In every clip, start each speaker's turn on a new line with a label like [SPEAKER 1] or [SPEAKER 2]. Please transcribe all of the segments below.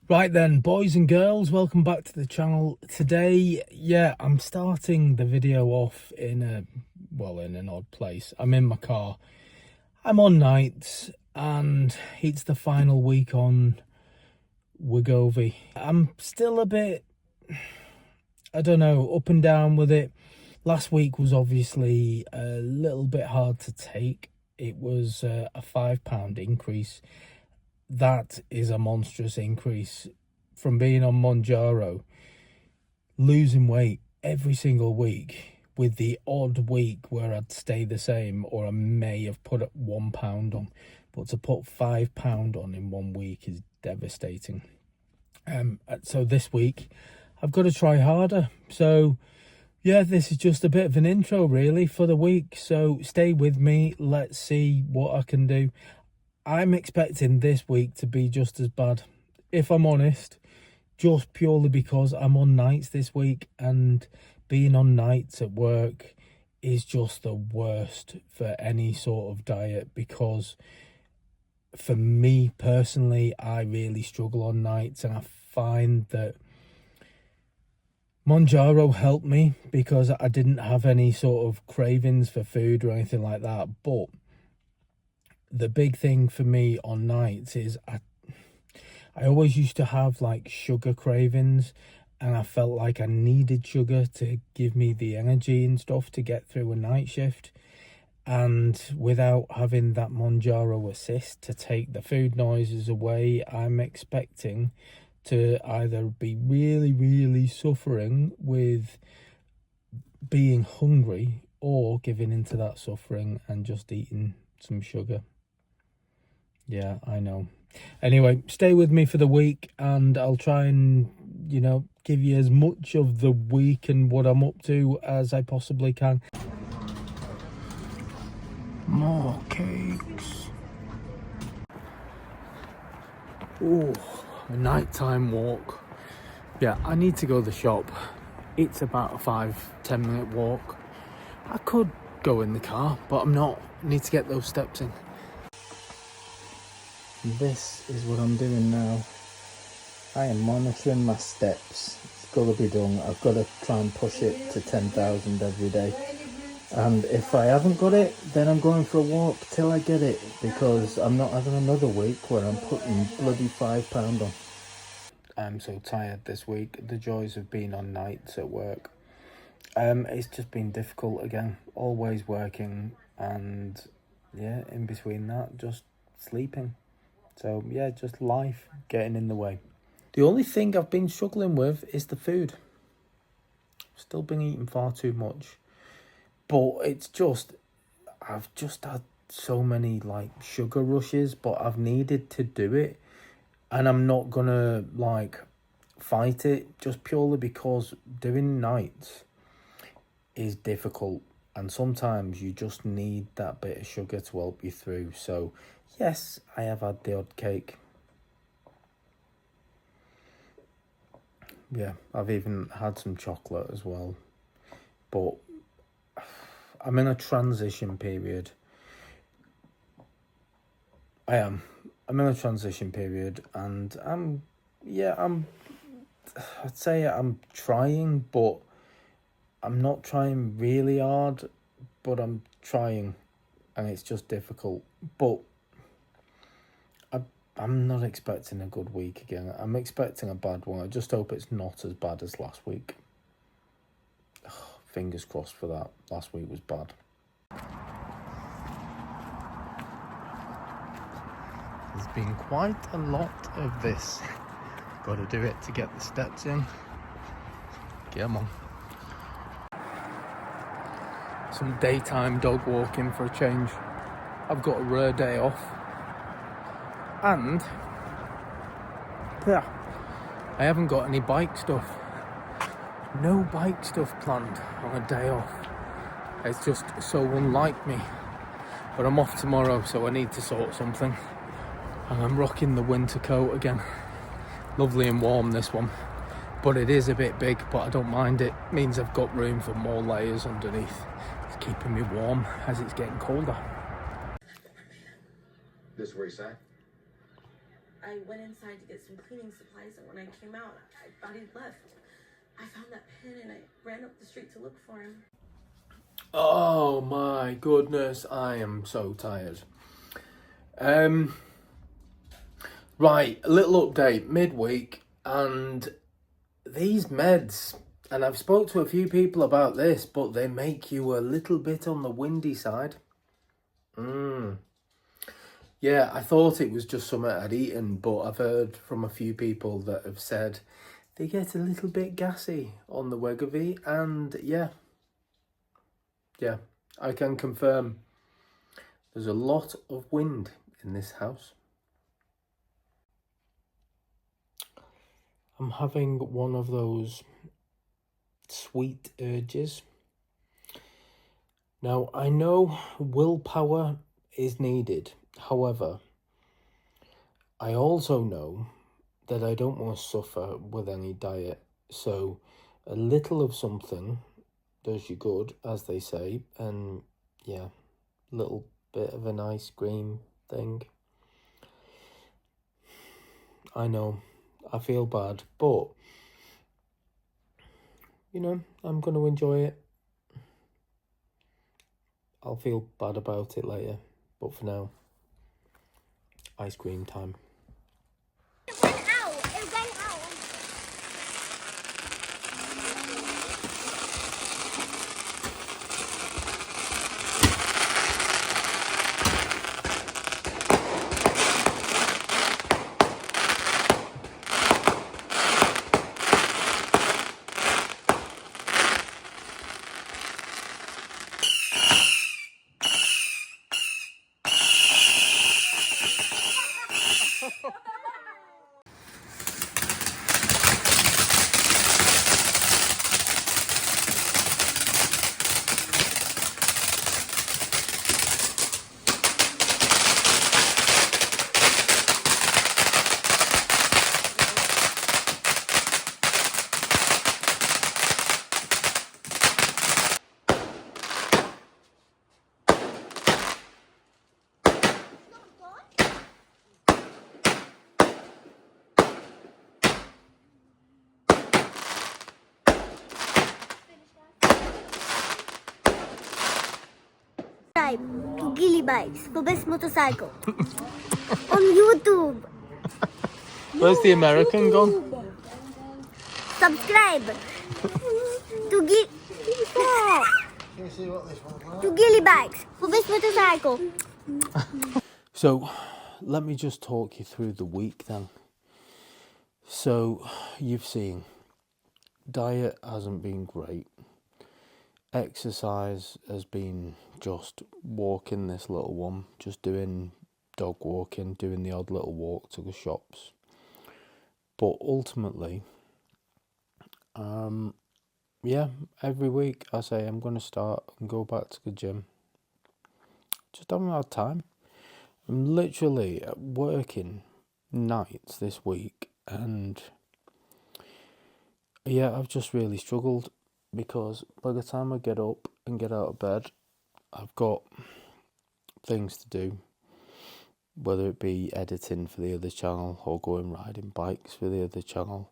[SPEAKER 1] Right then, boys and girls, welcome back to the channel. Today, I'm starting the video off in an odd place. I'm in my car. I'm on nights and it's the final week on Wegovy. I'm still a bit, I don't know, up and down with it. Last week was obviously a little bit hard to take. It was a £5 increase. That is a monstrous increase. From being on Monjaro, losing weight every single week, with the odd week where I'd stay the same or I may have put £1 on, but to put £5 on in 1 week is devastating. So this week I've got to try harder. So yeah, this is just a bit of an intro really for the week, so stay with me. Let's see what I can do. I'm expecting this week to be just as bad, if I'm honest, just purely because I'm on nights this week, and being on nights at work is just the worst for any sort of diet, because for me personally, I really struggle on nights, and I find that Monjaro helped me because I didn't have any sort of cravings for food or anything like that. But the big thing for me on nights is I always used to have like sugar cravings, and I felt like I needed sugar to give me the energy and stuff to get through a night shift. And without having that Monjaro assist to take the food noises away, I'm expecting to either be really suffering with being hungry, or giving into that suffering and just eating some sugar. Yeah, I know. Anyway, stay with me for the week and I'll try and, give you as much of the week and what I'm up to as I possibly can. More cakes. Oh, a nighttime walk. Yeah, I need to go to the shop. It's about a 5-10 minute walk. I could go in the car, but I'm not. I need to get those steps in. This is what I'm doing now. I am monitoring my steps. It's got to be done. I've got to try and push it to 10,000 every day. And if I haven't got it, then I'm going for a walk till I get it, because I'm not having another week where I'm putting bloody £5 on. I'm so tired this week. The joys of being on nights at work. It's just been difficult again. Always working, and in between that, just sleeping. So yeah, just life getting in the way. The only thing I've been struggling with is the food. Still been eating far too much. But it's just, I've just had so many like sugar rushes, but I've needed to do it. And I'm not gonna fight it, just purely because doing nights is difficult. And sometimes you just need that bit of sugar to help you through. So yes, I have had the odd cake. Yeah, I've even had some chocolate as well. But I'm in a transition period. I'm in a transition period, and I'd say I'm trying, but I'm not trying really hard, but I'm trying, and it's just difficult. But I'm not expecting a good week again. I'm expecting a bad one. I just hope it's not as bad as last week. Fingers crossed for that. Last week was bad. There's been quite a lot of this. Got to do it to get the steps in. Get 'em on. Some daytime dog walking for a change. I've got a rare day off. And I haven't got any bike stuff. No bike stuff planned on a day off. It's just so unlike me. But I'm off tomorrow, so I need to sort something. And I'm rocking the winter coat again. Lovely and warm, this one. But it is a bit big, but I don't mind it. It means I've got room for more layers underneath. It's keeping me warm as it's getting colder.
[SPEAKER 2] This is where he's at. I went inside to get some cleaning supplies, and when I came out, I thought he'd left. I found that pin and I ran up the street to look for him.
[SPEAKER 1] Oh my goodness, I am so tired. Right, a little update, midweek, and these meds, and I've spoke to a few people about this, but they make you a little bit on the windy side. Yeah, I thought it was just something I'd eaten, but I've heard from a few people that have said they get a little bit gassy on the Wegovy, and yeah, I can confirm there's a lot of wind in this house. I'm having one of those sweet urges. Now, I know willpower is needed. However, I also know that I don't want to suffer with any diet. So a little of something does you good, as they say. And yeah, a little bit of an ice cream thing. I know, I feel bad, but you know, I'm going to enjoy it. I'll feel bad about it later, but for now, ice cream time.
[SPEAKER 3] It went out. It went out. Subscribe to Gilly Bikes for best motorcycle on YouTube.
[SPEAKER 1] Where's the American gone?
[SPEAKER 3] Subscribe to Gilly Bikes for best motorcycle.
[SPEAKER 1] So, let me just talk you through the week then. So, you've seen, diet hasn't been great. Exercise has been just walking this little one, just doing dog walking, doing the odd little walk to the shops. But ultimately, yeah, every week I say I'm going to start and go back to the gym. Just haven't had time. I'm literally working nights this week, and yeah, I've just really struggled because by the time I get up and get out of bed, I've got things to do, whether it be editing for the other channel or going riding bikes for the other channel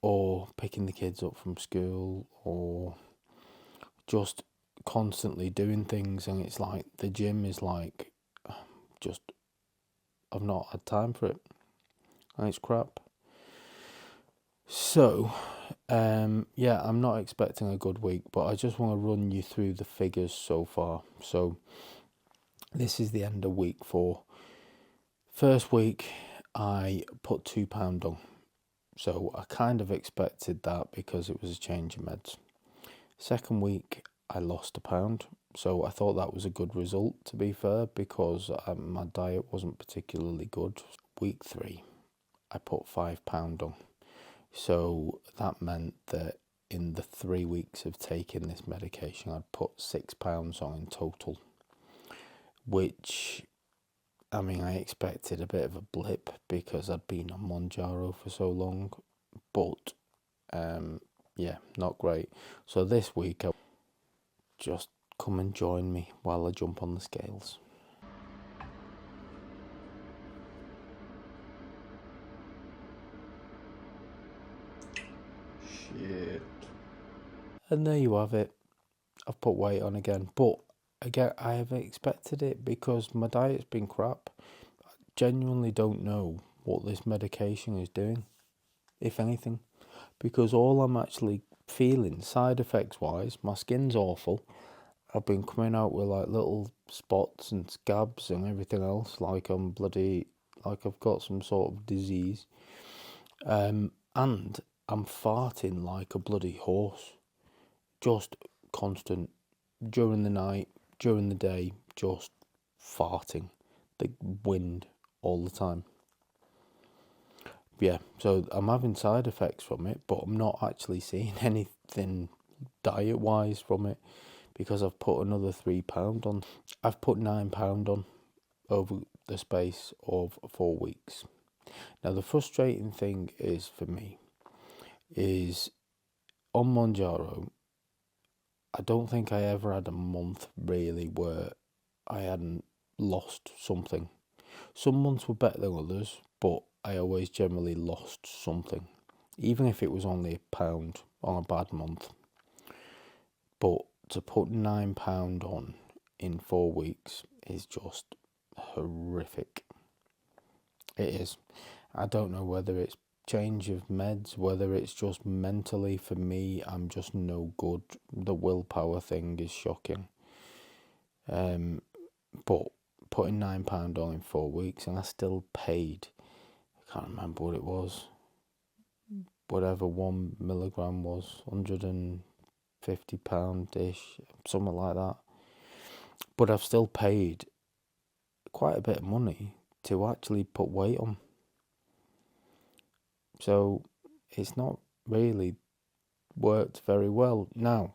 [SPEAKER 1] or picking the kids up from school or just constantly doing things. And it's like the gym is like just I've not had time for it and it's crap. So yeah, I'm not expecting a good week, but I just want to run you through the figures so far. So this is the end of week 4. First week I put £2 on, so I kind of expected that because it was a change of meds. Second week I lost £1, so I thought that was a good result, to be fair, because my diet wasn't particularly good. Week 3 I put £5 on. So that meant that in the 3 weeks of taking this medication, I'd put £6 on in total, which, I mean, I expected a bit of a blip because I'd been on Monjaro for so long, but yeah, not great. So this week, just come and join me while I jump on the scales. Shit. And there you have it. I've put weight on again. But again, I have expected it because my diet's been crap. I genuinely don't know what this medication is doing, if anything. Because all I'm actually feeling, side effects wise, my skin's awful. I've been coming out with like little spots and scabs and everything else, like I've got some sort of disease. And I'm farting like a bloody horse. Just constant. During the night, during the day, just farting. The wind all the time. Yeah, so I'm having side effects from it, but I'm not actually seeing anything diet-wise from it because I've put another £3 on. I've put £9 on over the space of 4 weeks. Now, the frustrating thing is for me is on Monjaro, I don't think I ever had a month really where I hadn't lost something. Some months were better than others, but I always generally lost something, even if it was only £1 on a bad month. But to put £9 on in 4 weeks is just horrific. It is. I don't know whether it's change of meds, whether it's just mentally for me, I'm just no good. The willpower thing is shocking. But putting £9 on in 4 weeks, and I still paid, I can't remember what it was, whatever 1 milligram was, £150-ish, something like that. But I've still paid quite a bit of money to actually put weight on. So it's not really worked very well. Now,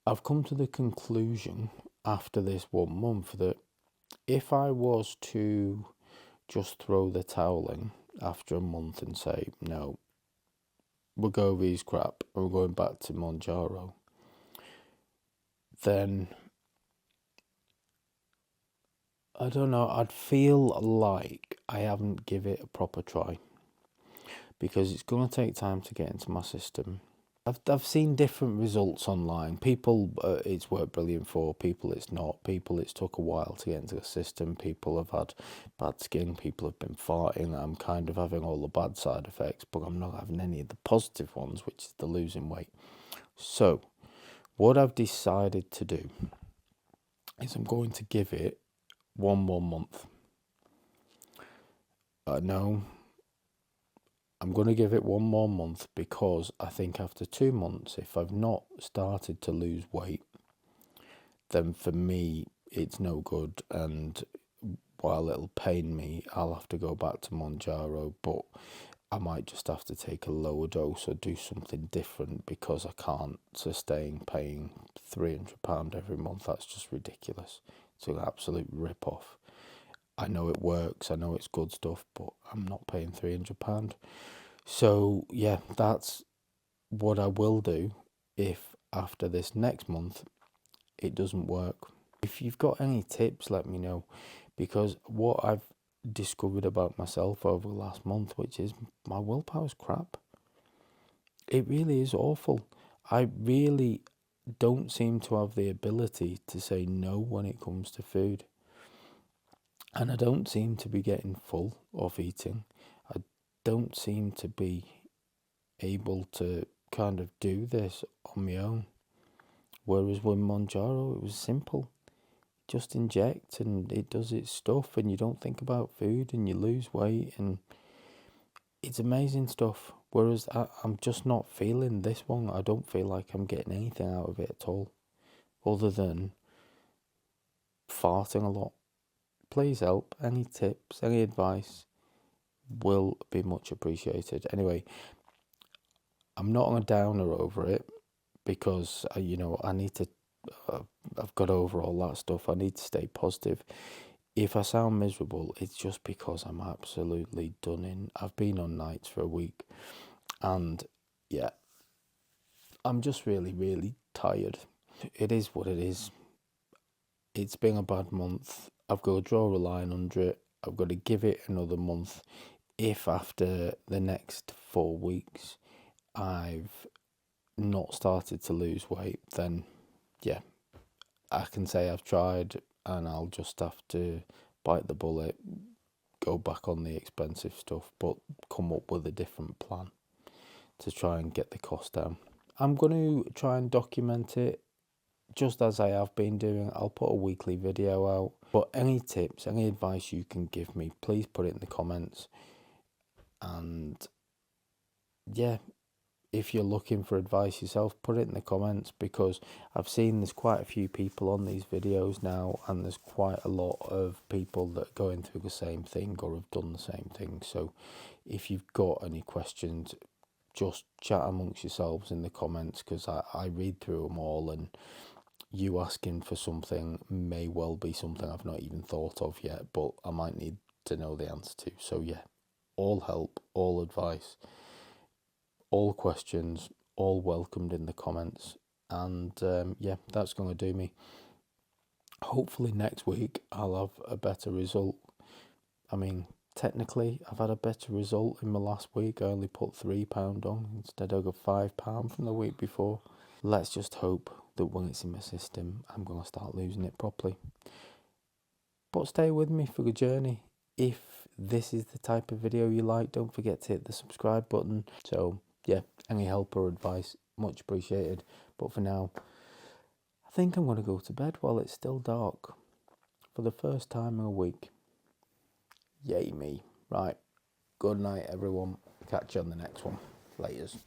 [SPEAKER 1] I've come to the conclusion after this 1 month that if I was to just throw the towel in after a month and say, no, Wegovy's crap, and we're going back to Monjaro, then I don't know, I'd feel like I haven't give it a proper try because it's going to take time to get into my system. I've seen different results online. People, it's worked brilliant for. People, it's not. People, it's took a while to get into the system. People have had bad skin. People have been farting. I'm kind of having all the bad side effects, but I'm not having any of the positive ones, which is the losing weight. So, what I've decided to do is I'm going to give it one more month. No, I'm going to give it one more month because I think after 2 months, if I've not started to lose weight, then for me, it's no good. And while it'll pain me, I'll have to go back to Monjaro, but I might just have to take a lower dose or do something different because I can't sustain paying £300 every month. That's just ridiculous. It's an absolute rip-off. I know it works, I know it's good stuff, but I'm not paying £300. So, yeah, that's what I will do if after this next month it doesn't work. If you've got any tips, let me know, because what I've discovered about myself over the last month, which is my willpower's crap. It really is awful. I really don't seem to have the ability to say no when it comes to food. And I don't seem to be getting full of eating. I don't seem to be able to kind of do this on my own. Whereas with Monjaro, it was simple. Just inject and it does its stuff and you don't think about food and you lose weight and it's amazing stuff. Whereas I'm just not feeling this one. I don't feel like I'm getting anything out of it at all other than farting a lot. Please help. Any tips, any advice will be much appreciated. Anyway, I'm not on a downer over it because, I need to, I've got over all that stuff. I need to stay positive. If I sound miserable, it's just because I'm absolutely done in. I've been on nights for a week and yeah, I'm just really, really tired. It is what it is. It's been a bad month. I've got to draw a line under it. I've got to give it another month. if after the next 4 weeks I've not started to lose weight, then yeah, I can say I've tried, and I'll just have to bite the bullet, go back on the expensive stuff, but come up with a different plan to try and get the cost down. I'm going to try and document it just as I have been doing. I'll put a weekly video out, but any tips, any advice you can give me, please put it in the comments. And yeah, if you're looking for advice yourself, put it in the comments, because I've seen there's quite a few people on these videos now, and there's quite a lot of people that are going through the same thing or have done the same thing. So if you've got any questions, just chat amongst yourselves in the comments, because I read through them all, and you asking for something may well be something I've not even thought of yet, but I might need to know the answer to. So yeah, all help, all advice, all questions, all welcomed in the comments. And yeah, that's going to do me. Hopefully next week I'll have a better result. I mean, technically I've had a better result in my last week. I only put £3 on instead of £5 from the week before. Let's just hope that when it's in my system, I'm going to start losing it properly. But stay with me for the journey. If this is the type of video you like, don't forget to hit the subscribe button. So yeah, any help or advice, much appreciated. But for now, I think I'm going to go to bed while it's still dark for the first time in a week. Yay me. Right, good night everyone. Catch you on the next one. Laters.